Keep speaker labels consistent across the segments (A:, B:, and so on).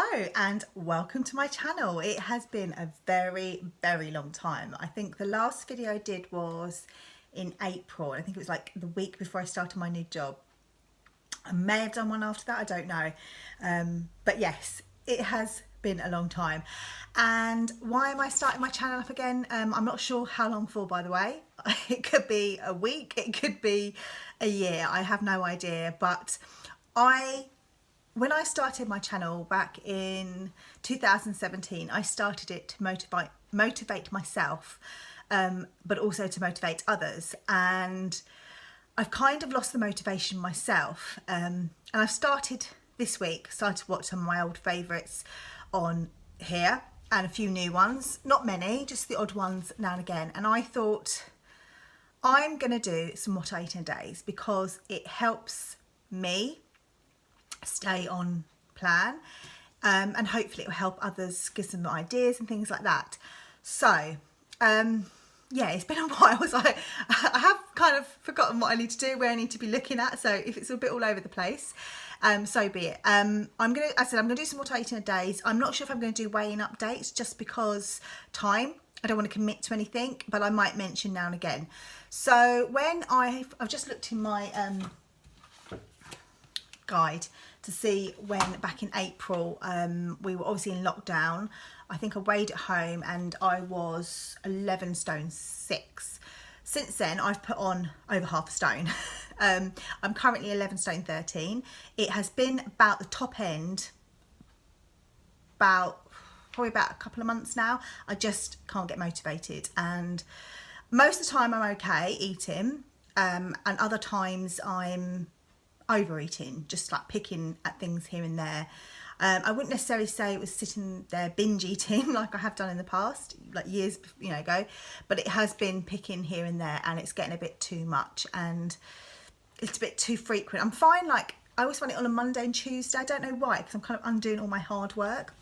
A: Hello and welcome to my channel. It has been a very long time. I think the last video I did was in April. I think it was like the week before I started my new job. I may have done one after that, I don't know. But yes, it has been a long time. And why am I starting my channel up again? I'm not sure how long for, by the way. It could be a week, it could be a year, I have no idea. But when I started my channel back in 2017, I started it to motivate myself, but also to motivate others. And I've kind of lost the motivation myself. And I've started this week, started to watch some of my old favourites on here and a few new ones. Not many, just the odd ones now and again. And I thought I'm going to do some What I Eat in a Days because it helps me stay on plan, and hopefully it will help others, give some ideas and things like that. So yeah, it's been a while, so I have kind of forgotten what I need to do, where I need to be looking at, so if it's a bit all over the place, so be it. I'm gonna do some What I Eat in a Days. I'm not sure if I'm going to do weigh-in updates just because time, I don't want to commit to anything, but I might mention now and again. So when I've just looked in my guide to see when back in April we were obviously in lockdown. I think I weighed at home and I was 11 stone 6. Since then I've put on over half a stone. I'm currently 11 stone 13. It has been about the top end probably about a couple of months now. I just can't get motivated, and most of the time I'm okay eating, and other times I'm overeating, just like picking at things here and there. I wouldn't necessarily say it was sitting there binge eating like I have done in the past, like years ago, but it has been picking here and there, and it's getting a bit too much and it's a bit too frequent. I'm fine, like I always want it on a Monday and Tuesday. I don't know why, because I'm kind of undoing all my hard work.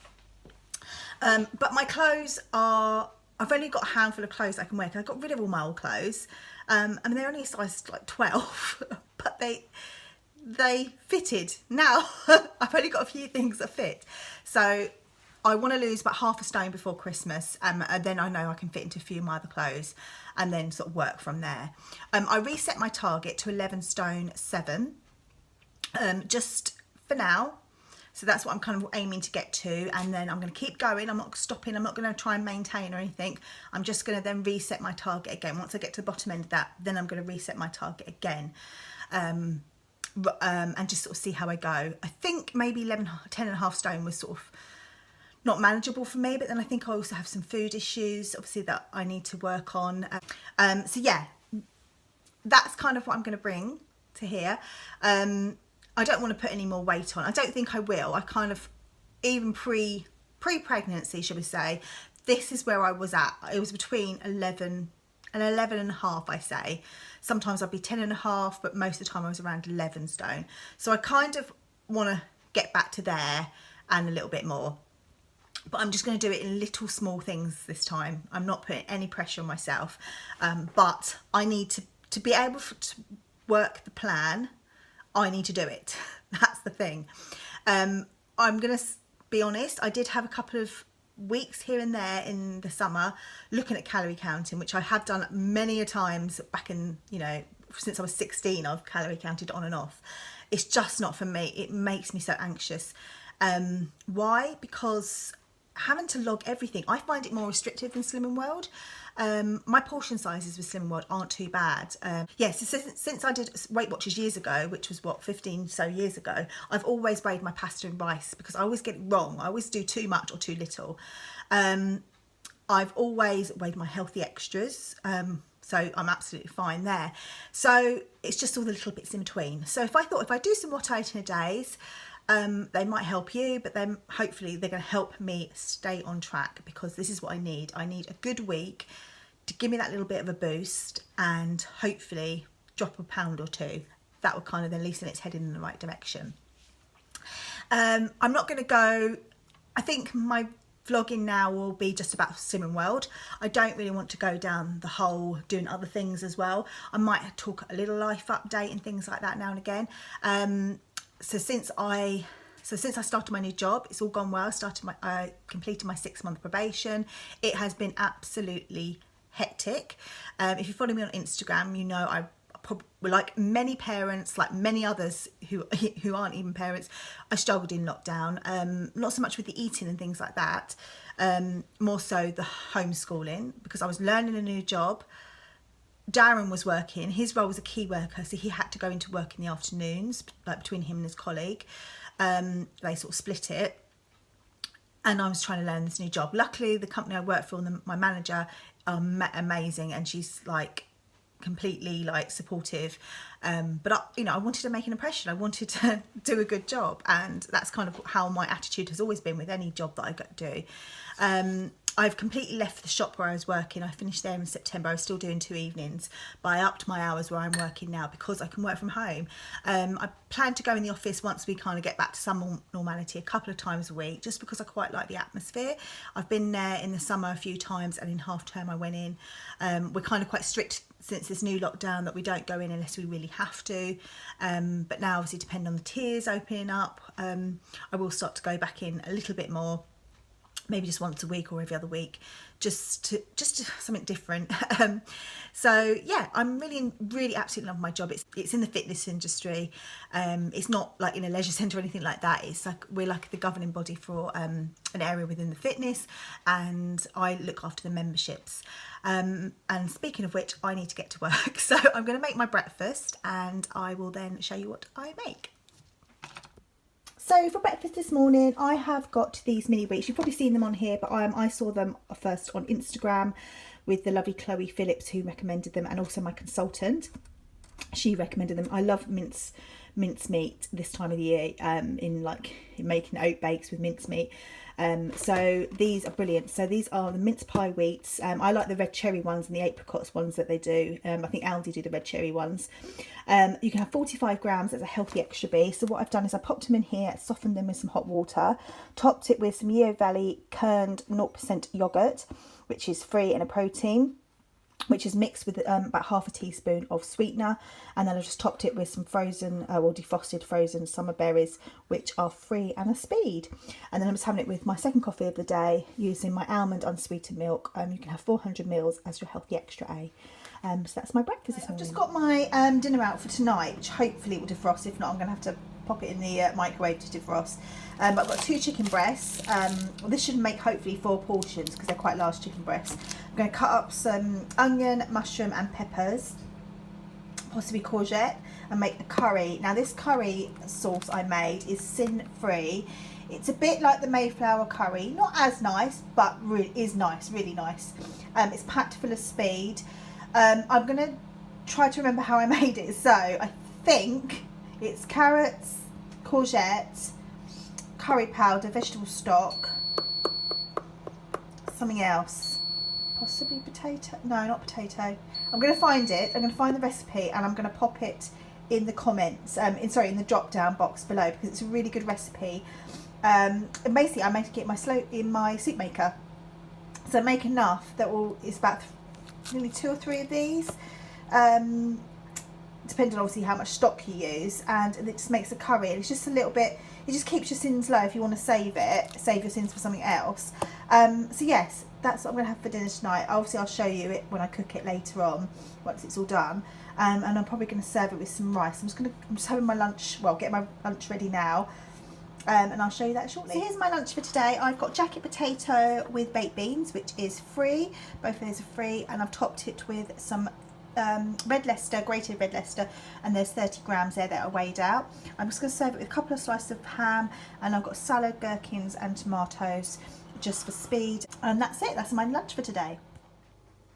A: But my clothes are, I've only got a handful of clothes I can wear because I got rid of all my old clothes. I mean, they're only a size like 12, but they fitted. Now I've only got a few things that fit, so I want to lose about half a stone before Christmas, and then I know I can fit into a few of my other clothes and then sort of work from there. I reset my target to 11 stone 7 just for now, so that's what I'm kind of aiming to get to, and then I'm going to keep going. I'm not stopping, I'm not going to try and maintain or anything. I'm just going to then reset my target again. Once I get to the bottom end of that, then I'm going to reset my target again. And just sort of see how I go. I think maybe 10 and a half stone was sort of not manageable for me, but then I think I also have some food issues, obviously, that I need to work on. So yeah, that's kind of what I'm going to bring to here. I don't want to put any more weight on. I don't think I will. I kind of, even pre-pregnancy, shall we say, this is where I was at. It was between 11 and 11 and a half, I say. Sometimes I'd be 10 and a half, but most of the time I was around 11 stone. So I kind of want to get back to there and a little bit more. But I'm just going to do it in little small things this time. I'm not putting any pressure on myself. But I need to be able to work the plan. I need to do it. That's the thing. I'm going to be honest, I did have a couple of weeks here and there in the summer looking at calorie counting, which I have done many a times back in, since I was 16. I've calorie counted on and off. It's just not for me. It makes me so anxious. Why? Because having to log everything, I find it more restrictive than Slimming World. My portion sizes with Slimming World aren't too bad. Yes, so since I did Weight Watchers years ago, which was what, 15 so years ago, I've always weighed my pasta and rice because I always get it wrong. I always do too much or too little. I've always weighed my healthy extras, so I'm absolutely fine there. So it's just all the little bits in between. So if I do some What I Eat in a Days, they might help you, but then hopefully they're going to help me stay on track, because this is what I need. I need a good week to give me that little bit of a boost and hopefully drop a pound or two. That will kind of then, at least, it's heading in the right direction. I'm not going to go, I think my vlogging now will be just about Slimming World. I don't really want to go down the whole doing other things as well. I might talk a little life update and things like that now and again. So since I So since I started my new job, it's all gone well. I completed my 6-month probation. It has been absolutely hectic. If you follow me on Instagram, you know I probably, like many parents, like many others who aren't even parents, I struggled in lockdown. Not so much with the eating and things like that, more so the homeschooling, because I was learning a new job. Darren was working, his role was a key worker, so he had to go into work in the afternoons, like between him and his colleague. They sort of split it, and I was trying to learn this new job. Luckily, the company I work for, my manager, are amazing, and she's like completely like supportive. But I wanted to make an impression. I wanted to do a good job, and that's kind of how my attitude has always been with any job that I go do. I've completely left the shop where I was working. I finished there in September. I was still doing 2 evenings, but I upped my hours where I'm working now because I can work from home. I plan to go in the office once we kind of get back to some normality, a couple of times a week, just because I quite like the atmosphere. I've been there in the summer a few times, and in half term I went in. We're kind of quite strict since this new lockdown that we don't go in unless we really have to. But now obviously depending on the tiers opening up, I will start to go back in a little bit more. Maybe just once a week or every other week, just something different. So yeah, I'm really absolutely love my job. It's in the fitness industry. It's not like in a leisure centre or anything like that. It's like we're like the governing body for an area within the fitness, and I look after the memberships. And speaking of which, I need to get to work, so I'm going to make my breakfast, and I will then show you what I make. So for breakfast this morning, I have got these mini wheats. You've probably seen them on here, but I saw them first on Instagram with the lovely Chloe Phillips, who recommended them, and also my consultant. She recommended them. I love mincemeat this time of the year, in making oat bakes with mincemeat. So these are brilliant. So these are the mince pie wheats. I like the red cherry ones and the apricots ones that they do. I think Aldi do the red cherry ones. You can have 45 grams as a healthy extra B. So what I've done is I popped them in here, softened them with some hot water, topped it with some Yeo Valley kerned 0% yogurt, which is free and a protein, which is mixed with about half a teaspoon of sweetener, and then I just topped it with some frozen or defrosted frozen summer berries, which are free and a speed. And then I'm just having it with my second coffee of the day using my almond unsweetened milk. You can have 400 mils as your healthy extra A. So that's my breakfast this morning. I've just got my dinner out for tonight, which hopefully will defrost. If not, I'm going to have to pop it in the microwave to defrost. I've got 2 chicken breasts. This should make hopefully 4 portions because they're quite large chicken breasts. I'm going to cut up some onion, mushroom and peppers, possibly courgette, and make a curry. Now this curry sauce I made is sin free. It's a bit like the Mayflower curry, not as nice, but is nice, really nice. It's packed full of speed. I'm going to try to remember how I made it. So I think it's carrots, courgette, curry powder, vegetable stock, something else, possibly potato. No, not potato. I'm going to find it. I'm going to find the recipe, and I'm going to pop it in the comments. In the drop down box below, because it's a really good recipe. And basically, I make it in my soup maker. So make enough that is about nearly 2 or 3 of these. Depending obviously how much stock you use, and it just makes a curry, and it's just a little bit, it just keeps your sins low if you want to save your sins for something else. So yes, that's what I'm going to have for dinner tonight. Obviously I'll show you it when I cook it later on, once it's all done. And I'm probably going to serve it with some rice. I'm just having my lunch, get my lunch ready now. And I'll show you that shortly. So here's my lunch for today. I've got jacket potato with baked beans, which is free. Both of those are free, and I've topped it with some red Leicester, grated red Leicester, and there's 30 grams there that are weighed out. I'm just going to serve it with a couple of slices of ham, and I've got salad, gherkins and tomatoes just for speed, and that's it. That's my lunch for today.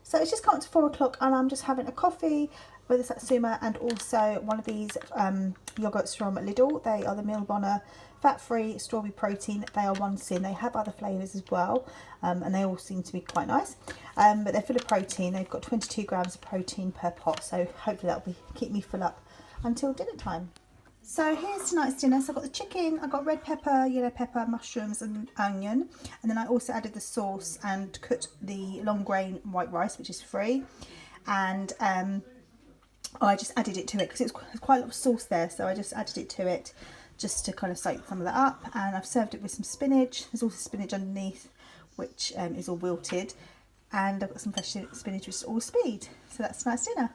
A: So it's just come up to 4 o'clock, and I'm just having a coffee with a Satsuma and also one of these yogurts from Lidl. They are the Milbonner fat-free strawberry protein. They are one sin. They have other flavours as well, and they all seem to be quite nice, but they're full of protein. They've got 22 grams of protein per pot, so hopefully that'll keep me full up until dinner time. So here's tonight's dinner. So I've got the chicken, I've got red pepper, yellow pepper, mushrooms and onion, and then I also added the sauce and cooked the long grain white rice, which is free, and I just added it to it because it's quite a lot of sauce there, so I just added it to it. just to kind of soak some of that up. And I've served it with some spinach. There's also spinach underneath, which is all wilted, and I've got some fresh spinach which is all speed. So that's a nice dinner.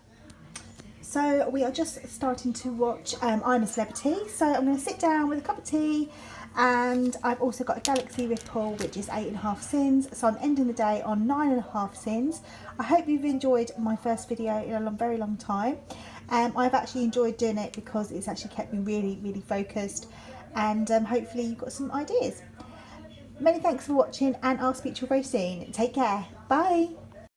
A: So we are just starting to watch I'm a Celebrity. So I'm going to sit down with a cup of tea, and I've also got a Galaxy Rift haul which is 8.5 sins. So I'm ending the day on 9.5 sins. I hope you've enjoyed my first video in a very long time. I've actually enjoyed doing it because it's actually kept me really focused, and hopefully you've got some ideas. Many thanks for watching, and I'll speak to you very soon. Take care. Bye.